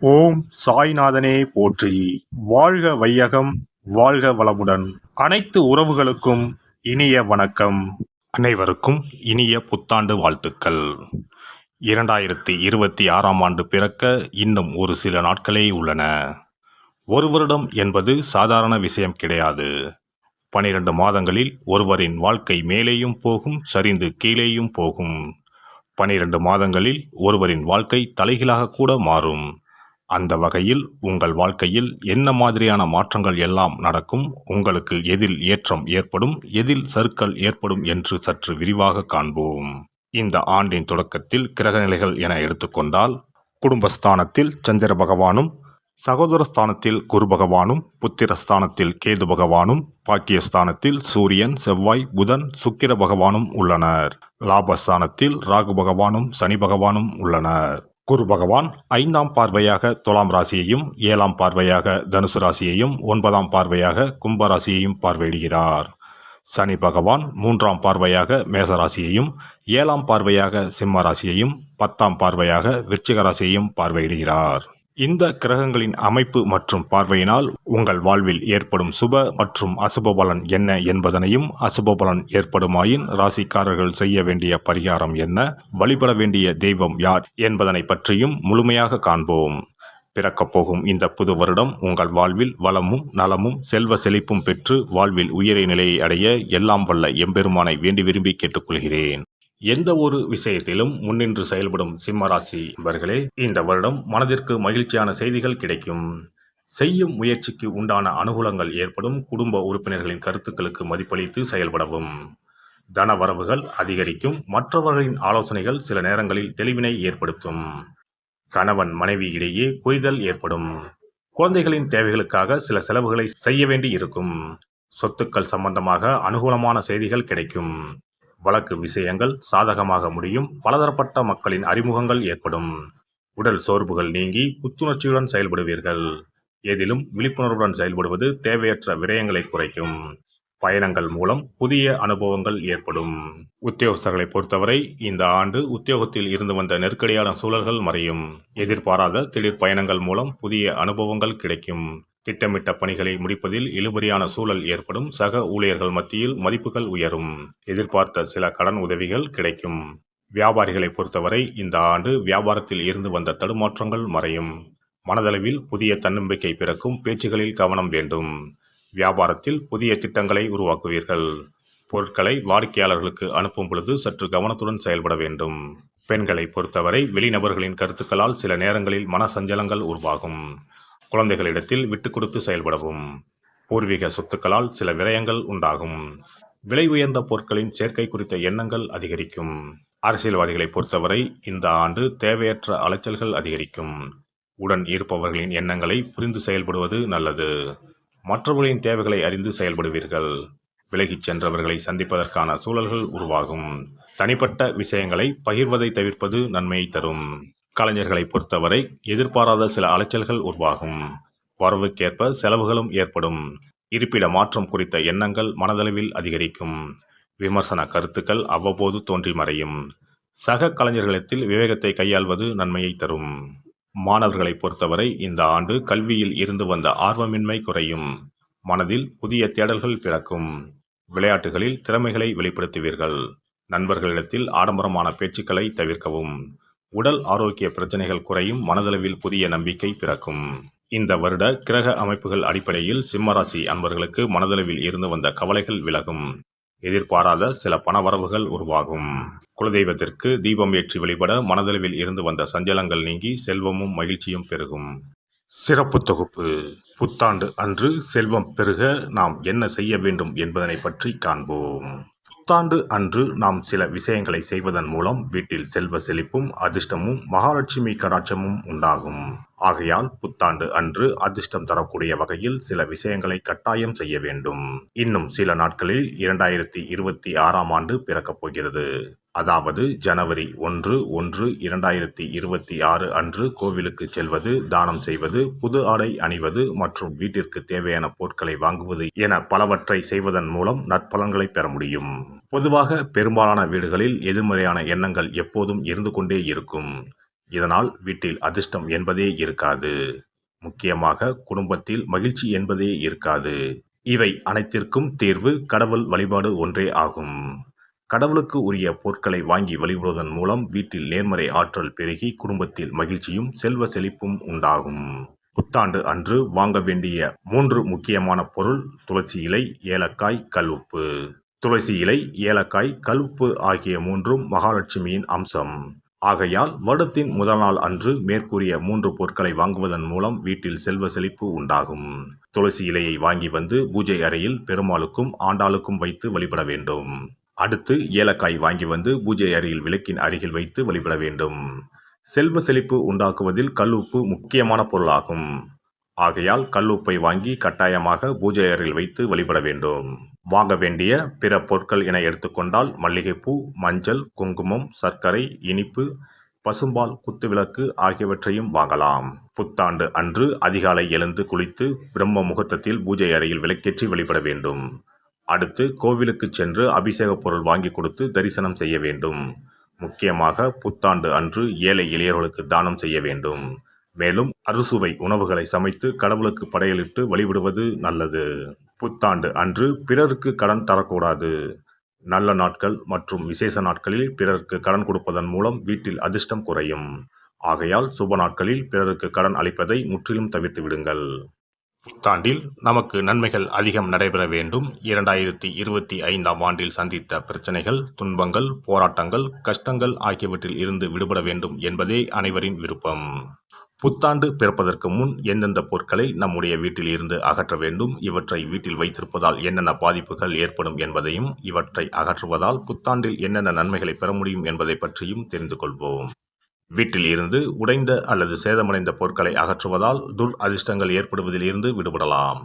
ஓம் சாய்நாதனே போற்றி. வாழ்க வையகம், வாழ்க வளமுடன். அனைத்து உறவுகளுக்கும் இனிய வணக்கம். அனைவருக்கும் இனிய புத்தாண்டு வாழ்த்துக்கள். 2026ஆம் ஆண்டு பிறக்க இன்னும் ஒரு சில நாட்களே உள்ளன. ஒரு வருடம் என்பது சாதாரண விஷயம் கிடையாது. 12 மாதங்களில் ஒருவரின் வாழ்க்கை மேலேயும் போகும், சரிந்து கீழேயும் போகும். 12 மாதங்களில் ஒருவரின் வாழ்க்கை தலைகீழாக கூட மாறும். அந்த வகையில் உங்கள் வாழ்க்கையில் என்ன மாதிரியான மாற்றங்கள் எல்லாம் நடக்கும், உங்களுக்கு எதில் ஏற்றம் ஏற்படும், எதில் சறுக்கல் ஏற்படும் என்று சற்று விரிவாக காண்போம். இந்த ஆண்டின் தொடக்கத்தில் கிரகநிலைகள் என எடுத்துக்கொண்டால், குடும்பஸ்தானத்தில் சந்திர பகவானும், சகோதரஸ்தானத்தில் குரு பகவானும், புத்திரஸ்தானத்தில் கேது பகவானும், பாக்கியஸ்தானத்தில் சூரியன், செவ்வாய், புதன், சுக்கிர பகவானும் உள்ளனர். லாபஸ்தானத்தில் ராகு பகவானும் சனி பகவானும் உள்ளனர். குரு பகவான் 5ஆம் பார்வையாக துலாம் ராசியையும், 7ஆம் பார்வையாக தனுசு ராசியையும், 9ஆம் பார்வையாக கும்ப ராசியையும் பார்வையிடுகிறார். சனி பகவான் 3ஆம் பார்வையாக மேச ராசியையும், 7ஆம் பார்வையாக சிம்ம ராசியையும், 10ஆம் பார்வையாக விருச்சிக ராசியையும் பார்வையிடுகிறார். இந்த கிரகங்களின் அமைப்பு மற்றும் பார்வையினால் உங்கள் வாழ்வில் ஏற்படும் சுப மற்றும் அசுப பலன் என்ன என்பதனையும், அசுப பலன் ஏற்படுமாயின் ராசிக்காரர்கள் செய்ய வேண்டிய பரிகாரம் என்ன, வழிபட வேண்டிய தெய்வம் யார் என்பதனை பற்றியும் முழுமையாக காண்போம். பிறக்கப் போகும் இந்த புது வருடம் உங்கள் வாழ்வில் வளமும் நலமும் செல்வ செழிப்பும் பெற்று வாழ்வில் உயரிய நிலையை அடைய எல்லாம் வல்ல எம்பெருமானை வேண்டி விரும்பி கேட்டுக்கொள்கிறேன். எந்த ஒரு விஷயத்திலும் முன்னின்று செயல்படும் சிம்மராசி நண்பர்களே, இந்த வருடம் மனதிற்கு மகிழ்ச்சியான செய்திகள் கிடைக்கும். செய்யும் முயற்சிக்கு உண்டான அனுகூலங்கள் ஏற்படும். குடும்ப உறுப்பினர்களின் கருத்துக்களுக்கு மதிப்பளித்து செயல்படவும். தன வரவுகள் அதிகரிக்கும். மற்றவர்களின் ஆலோசனைகள் சில நேரங்களில் தெளிவினை ஏற்படுத்தும். கணவன் மனைவி இடையே புரிதல் ஏற்படும். குழந்தைகளின் தேவைகளுக்காக சில செலவுகளை செய்ய வேண்டி இருக்கும். சொத்துக்கள் சம்பந்தமாக அனுகூலமான செய்திகள் கிடைக்கும். வழக்கு விஷயங்கள் சாதகமாக முடியும். பலதரப்பட்ட மக்களின் அறிமுகங்கள் ஏற்படும். உடல் சோர்வுகள் நீங்கி புத்துணர்ச்சியுடன் செயல்படுவீர்கள். எதிலும் விழிப்புணர்வுடன் செயல்படுவது தேவையற்ற விரயங்களை குறைக்கும். பயணங்கள் மூலம் புதிய அனுபவங்கள் ஏற்படும். உத்தியோகஸ்தர்களை பொறுத்தவரை இந்த ஆண்டு உத்தியோகத்தில் இருந்து வந்த நெருக்கடியான சூழல்கள் மறையும். எதிர்பாராத திடீர் பயணங்கள் மூலம் புதிய அனுபவங்கள் கிடைக்கும். திட்டமிட்ட பணிகளை முடிப்பதில் இழுபறியான சூழல் ஏற்படும். சக ஊழியர்கள் மத்தியில் மதிப்புகள் உயரும். எதிர்பார்த்த சில கடன் உதவிகள் கிடைக்கும். வியாபாரிகளை பொறுத்தவரை இந்த ஆண்டு வியாபாரத்தில் இருந்து வந்த தடுமாற்றங்கள் மறையும். மனதளவில் புதிய தன்னம்பிக்கை பிறக்கும். பேச்சுகளில் கவனம் வேண்டும். வியாபாரத்தில் புதிய திட்டங்களை உருவாக்குவீர்கள். பொருட்களை வாடிக்கையாளர்களுக்கு அனுப்பும் பொழுது சற்று கவனத்துடன் செயல்பட வேண்டும். பெண்களை பொறுத்தவரை வெளிநபர்களின் கருத்துக்களால் சில நேரங்களில் மன சஞ்சலங்கள் உருவாகும். குழந்தைகளிடத்தில் விட்டு கொடுத்து செயல்படவும். பூர்வீக சொத்துக்களால் சில விரயங்கள் உண்டாகும். விலை உயர்ந்த பொருட்களின் சேர்க்கை குறித்த எண்ணங்கள் அதிகரிக்கும். அரசியல்வாதிகளை பொறுத்தவரை இந்த ஆண்டு தேவையற்ற அலைச்சல்கள் அதிகரிக்கும். உடன் இருப்பவர்களின் எண்ணங்களை புரிந்து செயல்படுவது நல்லது. மற்றவர்களின் தேவைகளை அறிந்து செயல்படுவீர்கள். விலகிச் சென்றவர்களை சந்திப்பதற்கான சூழல்கள் உருவாகும். தனிப்பட்ட விஷயங்களை பகிர்வதை தவிர்ப்பது நன்மையை தரும். கலைஞர்களை பொறுத்தவரை எதிர்பாராத சில அலைச்சல்கள் உருவாகும். வரவுக்கேற்ப செலவுகளும் ஏற்படும். இருப்பிட மாற்றம் குறித்த எண்ணங்கள் மனதளவில் அதிகரிக்கும். விமர்சன கருத்துக்கள் அவ்வப்போது தோன்றி மறையும். சக கலைஞர்களிடத்தில் விவேகத்தை கையாள்வது நன்மையை தரும். மாணவர்களை பொறுத்தவரை இந்த ஆண்டு கல்வியில் இருந்து வந்த ஆர்வமின்மை குறையும். மனதில் புதிய தேடல்கள் பிறக்கும். விளையாட்டுகளில் திறமைகளை வெளிப்படுத்துவீர்கள். நண்பர்களிடத்தில் ஆடம்பரமான பேச்சுக்களை தவிர்க்கவும். உடல் ஆரோக்கிய பிரச்சனைகள் குறையும். மனதளவில் புதிய நம்பிக்கை பிறக்கும். இந்த வருட கிரக அமைப்புகள் அடிப்படையில் சிம்மராசி அன்பர்களுக்கு மனதளவில் இருந்து வந்த கவலைகள் விலகும். எதிர்பாராத சில பணவரவுகள் உருவாகும். குலதெய்வத்திற்கு தீபம் ஏற்றி வழிபட மனதளவில் இருந்து வந்த சஞ்சலங்கள் நீங்கி செல்வமும் மகிழ்ச்சியும் பெருகும். சிறப்பு தொகுப்பு. புத்தாண்டு அன்று செல்வம் பெருக நாம் என்ன செய்ய வேண்டும் என்பதனை பற்றி காண்போம். புத்தாண்டு அன்று நாம் சில விஷயங்களை செய்வதன் மூலம் வீட்டில் செல்வ செழிப்பும் அதிர்ஷ்டமும் மகாலட்சுமி கடாட்சமும் உண்டாகும். ஆகையால் புத்தாண்டு அன்று அதிர்ஷ்டம் தரக்கூடிய வகையில் சில விஷயங்களை கட்டாயம் செய்ய வேண்டும். இன்னும் சில நாட்களில் 2026ஆம் ஆண்டு பிறக்கப் போகிறது. அதாவது ஜனவரி 1/1/2026 அன்று கோவிலுக்கு செல்வது, தானம் செய்வது, புது ஆடை அணிவது மற்றும் வீட்டிற்கு தேவையான பொருட்களை வாங்குவது என பலவற்றை செய்வதன் மூலம் நற்பலன்களை பெற முடியும். பொதுவாக பெரும்பாலான வீடுகளில் எதிர்மறையான எண்ணங்கள் எப்போதும் இருந்து கொண்டே இருக்கும். இதனால் வீட்டில் அதிர்ஷ்டம் என்பதே இருக்காது. முக்கியமாக குடும்பத்தில் மகிழ்ச்சி என்பதே இருக்காது. இவை அனைத்திற்கும் தீர்வு கடவுள் வழிபாடு ஒன்றே ஆகும். கடவுளுக்கு உரிய பொருட்களை வாங்கி வழிபடுவதன் மூலம் வீட்டில் நேர்மறை ஆற்றல் பெருகி குடும்பத்தில் மகிழ்ச்சியும் செல்வ செழிப்பும் உண்டாகும். புத்தாண்டு அன்று வாங்க வேண்டிய 3 முக்கியமான பொருள்: துளசி இலை, ஏலக்காய், கல்உப்பு. துளசி இலை, ஏலக்காய், கல்உப்பு ஆகிய 3ம் மகாலட்சுமியின் அம்சம். ஆகையால் வருடத்தின் முதல் நாள் அன்று மேற்கூறிய 3 பொருட்களை வாங்குவதன் மூலம் வீட்டில் செல்வ செழிப்பு உண்டாகும். துளசி இலையை வாங்கி வந்து பூஜை அறையில் பெருமாளுக்கும் ஆண்டாளுக்கும் வைத்து வழிபட வேண்டும். அடுத்து ஏலக்காய் வாங்கி வந்து பூஜை அறையில் விளக்கின் அருகில் வைத்து வழிபட வேண்டும். செல்வ செழிப்பு உண்டாக்குவதில் கல்உப்பு முக்கியமான பொருளாகும். ஆகையால் கல்உப்பை வாங்கி கட்டாயமாக பூஜை அறையில் வைத்து வழிபட வேண்டும். வாங்க வேண்டிய பிற பொருட்கள் என எடுத்துக்கொண்டால் மல்லிகைப்பூ, மஞ்சள், குங்குமம், சர்க்கரை, இனிப்பு, பசும்பால், குத்துவிளக்கு ஆகியவற்றையும் வாங்கலாம். புத்தாண்டு அன்று அதிகாலை எழுந்து குளித்து பிரம்ம முகூர்த்தத்தில் பூஜை அறையில் விளக்கேற்றி வழிபட வேண்டும். அடுத்து கோவிலுக்கு சென்று அபிஷேக பொருள் வாங்கி கொடுத்து தரிசனம் செய்ய வேண்டும். முக்கியமாக புத்தாண்டு அன்று ஏழை எளியவர்களுக்கு தானம் செய்ய வேண்டும். மேலும் அறுசுவை உணவுகளை சமைத்து கடவுளுக்கு படையலிட்டு வழிபடுவது நல்லது. புத்தாண்டு அன்று பிறருக்கு கடன் தரக்கூடாது. நல்ல நாட்கள் மற்றும் விசேஷ நாட்களில் பிறருக்கு கடன் கொடுப்பதன் மூலம் வீட்டில் அதிர்ஷ்டம் குறையும். ஆகையால் சுப நாட்களில் பிறருக்கு கடன் அளிப்பதை முற்றிலும் தவிர்த்து விடுங்கள். புத்தாண்டில் நமக்கு நன்மைகள் அதிகம் நடைபெற வேண்டும். 2025ஆம் ஆண்டில் சந்தித்த பிரச்சனைகள், துன்பங்கள், போராட்டங்கள், கஷ்டங்கள் ஆகியவற்றில் இருந்து விடுபட வேண்டும் என்பதே அனைவரின் விருப்பம். புத்தாண்டு பிறப்பதற்கு முன் எந்தெந்த பொருட்களை நம்முடைய வீட்டில் இருந்து அகற்ற வேண்டும், இவற்றை வீட்டில் வைத்திருப்பதால் என்னென்ன பாதிப்புகள் ஏற்படும் என்பதையும், இவற்றை அகற்றுவதால் புத்தாண்டில் என்னென்ன நன்மைகளை பெற முடியும் என்பதை பற்றியும் தெரிந்து கொள்வோம். வீட்டில் இருந்து உடைந்த அல்லது சேதமடைந்த பொருட்களை அகற்றுவதால் துர் அதிர்ஷ்டங்கள் ஏற்படுவதில் இருந்து விடுபடலாம்.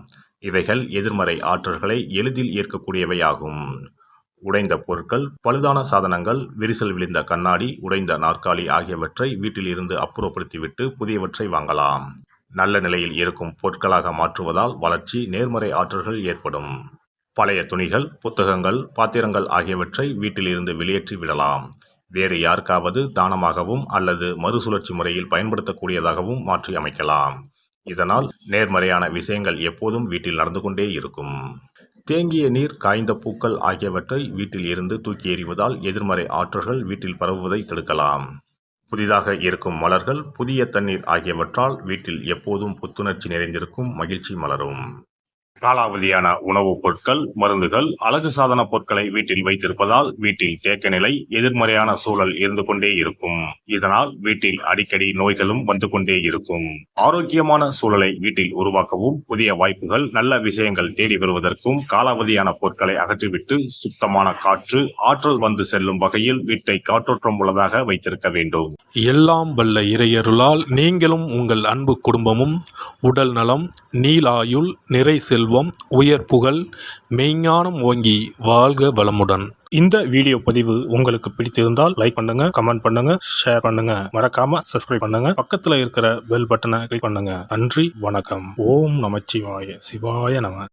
இவைகள் எதிர்மறை ஆற்றல்களை எளிதில் ஈர்க்கக்கூடியவையாகும். உடைந்த பொருட்கள், பழுதான சாதனங்கள், விரிசல் விழுந்த கண்ணாடி, உடைந்த நாற்காலி ஆகியவற்றை வீட்டில் இருந்து அப்புறப்படுத்திவிட்டு புதியவற்றை வாங்கலாம். நல்ல நிலையில் இருக்கும் பொருட்களாக மாற்றுவதால் வளர்ச்சி, நேர்மறை ஆற்றல்கள் ஏற்படும். பழைய துணிகள், புத்தகங்கள், பாத்திரங்கள் ஆகியவற்றை வீட்டில் இருந்து வெளியேற்றி விடலாம். வேறு யாருக்காவது தானமாகவும் அல்லது மறுசுழற்சி முறையில் பயன்படுத்தக்கூடியதாகவும் மாற்றி அமைக்கலாம். இதனால் நேர்மறையான விஷயங்கள் எப்போதும் வீட்டில் நடந்து கொண்டே இருக்கும். தேங்கிய நீர், காய்ந்த பூக்கள் ஆகியவற்றை வீட்டில் இருந்து தூக்கி எறிவதால் எதிர்மறை ஆற்றல்கள் வீட்டில் பரவுவதை தடுக்கலாம். புதிதாக இருக்கும் மலர்கள், புதிய தண்ணீர் ஆகியவற்றால் வீட்டில் எப்போதும் புத்துணர்ச்சி நிறைந்திருக்கும், மகிழ்ச்சி மலரும். காலாவதியான உணவுப் பொருட்கள், மருந்துகள், அழகு சாதன பொருட்களை வீட்டில் வைத்திருப்பதால் வீட்டில் தேக்க நிலை, எதிர்மறையான சூழல் இருந்து கொண்டே இருக்கும். இதனால் வீட்டில் அடிக்கடி நோய்களும் வந்து கொண்டே இருக்கும். ஆரோக்கியமான சூழலை வீட்டில் உருவாக்கவும், புதிய வாய்ப்புகள், நல்ல விஷயங்கள் தேடி வருவதற்கும் காலாவதியான பொருட்களை அகற்றிவிட்டு சுத்தமான காற்று, ஆற்றல் வந்து செல்லும் வகையில் வீட்டை காற்றோட்டம் உள்ளதாக வைத்திருக்க வேண்டும். எல்லாம் வல்ல இறையருளால் நீங்களும் உங்கள் அன்பு குடும்பமும் உடல் நலம், நீளாயுள், நிறை செல்வம், உயர் புகழ், மெய்ஞானம் ஓங்கி வாழ்க வளமுடன். இந்த வீடியோ பதிவு உங்களுக்கு பிடித்திருந்தால் லைக் பண்ணுங்க, கமெண்ட் பண்ணுங்க, ஷேர் பண்ணுங்க, மறக்காம சப்ஸ்கிரைப் பண்ணுங்க, பக்கத்துல இருக்கிற பெல் பட்டனை கிளிக் பண்ணுங்க. நன்றி, வணக்கம். ஓம் நமச்சிவாய. சிவாய நம.